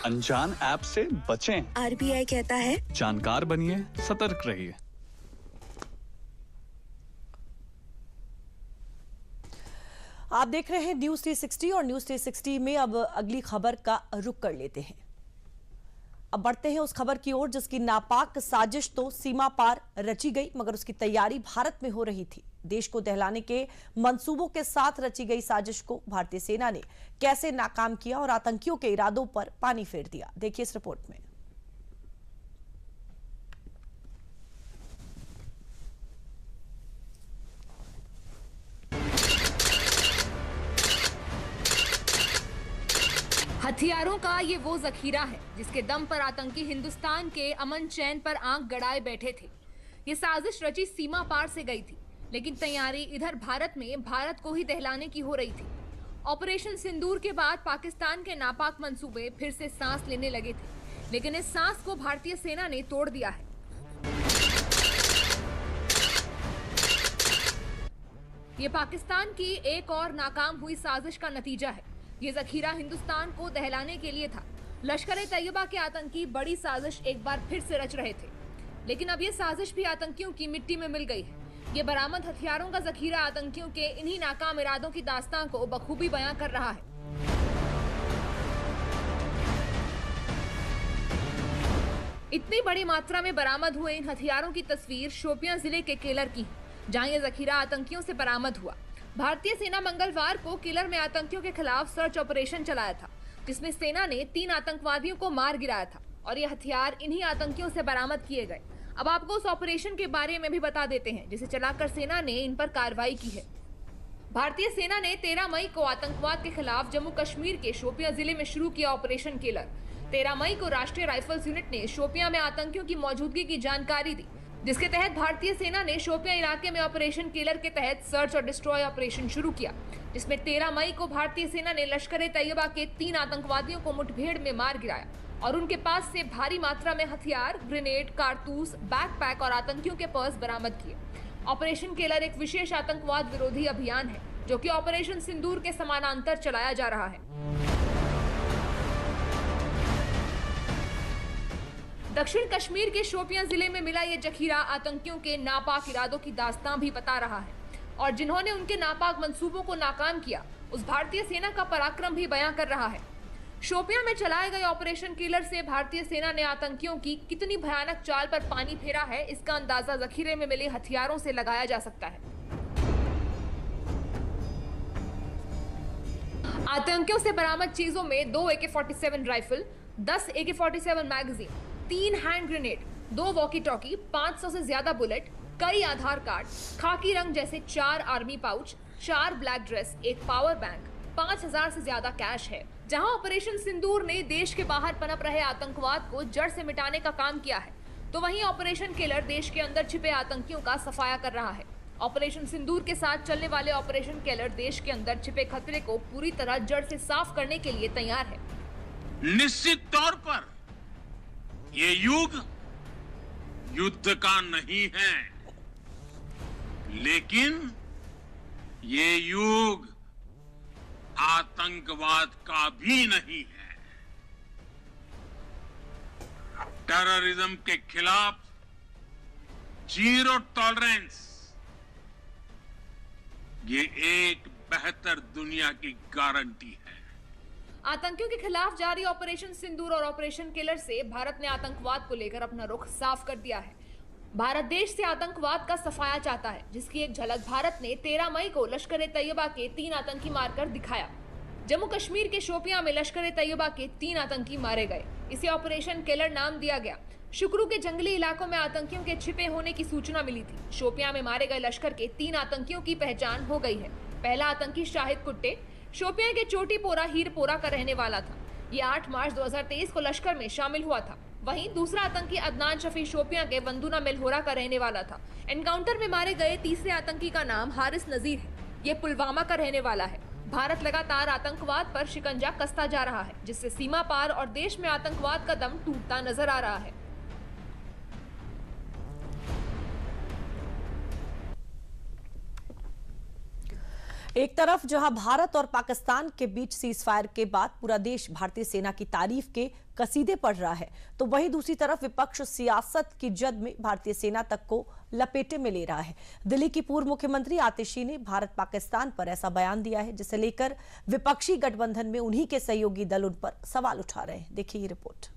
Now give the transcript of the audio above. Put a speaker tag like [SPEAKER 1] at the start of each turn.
[SPEAKER 1] अनजान ऐप से बचें।
[SPEAKER 2] आरबीआई कहता है
[SPEAKER 1] जानकार बनिए, सतर्क रहिए।
[SPEAKER 3] आप देख रहे हैं न्यूज 360 और न्यूज 360 में अब अगली खबर का रुख कर लेते हैं। अब बढ़ते हैं उस खबर की ओर जिसकी नापाक साजिश तो सीमा पार रची गई, मगर उसकी तैयारी भारत में हो रही थी। देश को दहलाने के मंसूबों के साथ रची गई साजिश को भारतीय सेना ने कैसे नाकाम किया और आतंकियों के इरादों पर पानी फेर दिया, देखिए इस रिपोर्ट में।
[SPEAKER 4] हथियारों का ये वो जखीरा है जिसके दम पर आतंकी हिंदुस्तान के अमन चैन पर आंख गड़ाए बैठे थे। ये साजिश रची सीमा पार से गई थी, लेकिन तैयारी इधर भारत में भारत को ही दहलाने की हो रही थी। ऑपरेशन सिंदूर के बाद पाकिस्तान के नापाक मंसूबे फिर से सांस लेने लगे थे, लेकिन इस सांस को भारतीय सेना ने तोड़ दिया है। ये पाकिस्तान की एक और नाकाम हुई साजिश का नतीजा है। ये जखीरा हिंदुस्तान को दहलाने के लिए था। लश्कर-ए-तैयबा के आतंकी बड़ी साजिश एक बार फिर से रच रहे थे, लेकिन अब ये साजिश भी आतंकियों की मिट्टी में मिल गई है। ये बरामद हथियारों का जखीरा आतंकियों के इन्हीं नाकाम इरादों की दास्तान को बखूबी बयां कर रहा है। इतनी बड़ी मात्रा में बरामद हुए इन हथियारों की तस्वीर शोपियां जिले के केलर की, जहां ये जखीरा आतंकियों से बरामद हुआ। भारतीय सेना मंगलवार को केलर में आतंकियों के खिलाफ सर्च ऑपरेशन चलाया था, जिसमें सेना ने 3 आतंकवादियों को मार गिराया था और ये हथियार इन्हीं आतंकियों से बरामद किए गए। अब आपको उस ऑपरेशन के बारे में भी बता देते हैं जिसे चलाकर सेना ने इन पर कार्रवाई की है। भारतीय सेना ने 13 मई को आतंकवाद के खिलाफ जम्मू कश्मीर के शोपियां जिले में शुरू किया ऑपरेशन केलर। 13 मई को राष्ट्रीय राइफल्स यूनिट ने शोपियां में आतंकियों की मौजूदगी की जानकारी दी, जिसके तहत भारतीय सेना ने शोपियां इलाके में ऑपरेशन केलर के तहत सर्च और डिस्ट्रॉय ऑपरेशन शुरू किया, जिसमें 13 मई को भारतीय सेना ने लश्कर-ए-तैयबा के 3 आतंकवादियों को मुठभेड़ में मार गिराया और उनके पास से भारी मात्रा में हथियार, ग्रेनेड, कारतूस, बैकपैक और आतंकियों के पर्स बरामद किए। ऑपरेशन केलर एक विशेष आतंकवाद विरोधी अभियान है जो कि ऑपरेशन सिंदूर के समानांतर चलाया जा रहा है। दक्षिण कश्मीर के शोपियां जिले में मिला ये जखीरा आतंकियों के नापाक इरादों की दास्तां भी बता रहा है और जिन्होंने उनके नापाक मंसूबों को नाकाम किया उस भारतीय सेना का पराक्रम भी बयां कर रहा है। शोपियां में चलाए गए ऑपरेशन किलर से भारतीय सेना ने आतंकियों की कितनी भयानक चाल पर पानी फेरा है, इसका अंदाजा जखीरे में मिले हथियारों से लगाया जा सकता है। आतंकियों से बरामद चीजों में 2 AK-47 rifle, 10 AK-47 magazine, 3 hand grenade, 2 walkie talkie, 500 से ज्यादा बुलेट, कई आधार कार्ड, खाकी रंग जैसे 4 army pouch, 4 black dress, 1 power bank, 5000 से ज्यादा कैश है। जहां ऑपरेशन सिंदूर ने देश के बाहर पनप रहे आतंकवाद को जड़ से मिटाने का काम किया है, तो वहीं ऑपरेशन किलर देश के अंदर छिपे आतंकियों का सफाया कर रहा है। ऑपरेशन सिंदूर के साथ चलने वाले ऑपरेशन किलर देश के अंदर छिपे खतरे को पूरी तरह जड़ से साफ करने के लिए तैयार है।
[SPEAKER 5] निश्चित तौर पर ये युग युद्ध का नहीं है, लेकिन ये युग आतंकवाद का भी नहीं है। टेररिज्म के खिलाफ जीरो टॉलरेंस ये एक बेहतर दुनिया की गारंटी है।
[SPEAKER 4] आतंकियों के खिलाफ जारी ऑपरेशन सिंदूर और ऑपरेशन किलर से भारत ने आतंकवाद को लेकर अपना रुख साफ कर दिया है। भारत देश से आतंकवाद का सफाया चाहता है, जिसकी एक झलक भारत ने 13 मई को लश्कर-ए-तैयबा के 3 आतंकी मारकर दिखाया। जम्मू कश्मीर के शोपियां में लश्कर-ए-तैयबा के 3 आतंकी मारे गए। इसे ऑपरेशन किलर नाम दिया गया। शुक्रू के जंगली इलाकों में आतंकियों के छिपे होने की सूचना मिली थी। शोपियां में मारे गए लश्कर के 3 आतंकियों की पहचान हो गई है। पहला आतंकी शाहिद कुट्टे शोपियां के चोटीपोरा हीरपोरा का रहने वाला था। ये 8 मार्च 2023 को लश्कर में शामिल हुआ था। वहीं दूसरा आतंकी अदनान शफी शोपियां के वंदुना मिलहोरा का रहने वाला था। एनकाउंटर में मारे गए तीसरे आतंकी का नाम हारिस नजीर है। ये पुलवामा का रहने वाला है। भारत लगातार आतंकवाद पर शिकंजा कसता जा रहा है, जिससे सीमा पार और देश में आतंकवाद का दम टूटता नजर आ रहा है।
[SPEAKER 3] एक तरफ जहां भारत और पाकिस्तान के बीच सीज फायर के बाद पूरा देश भारतीय सेना की तारीफ के कसीदे पढ़ रहा है, तो वहीं दूसरी तरफ विपक्ष सियासत की जद में भारतीय सेना तक को लपेटे में ले रहा है। दिल्ली की पूर्व मुख्यमंत्री आतिशी ने भारत पाकिस्तान पर ऐसा बयान दिया है, जिसे लेकर विपक्षी गठबंधन में उन्हीं के सहयोगी दल उन पर सवाल उठा रहे हैं। देखिए ये रिपोर्ट।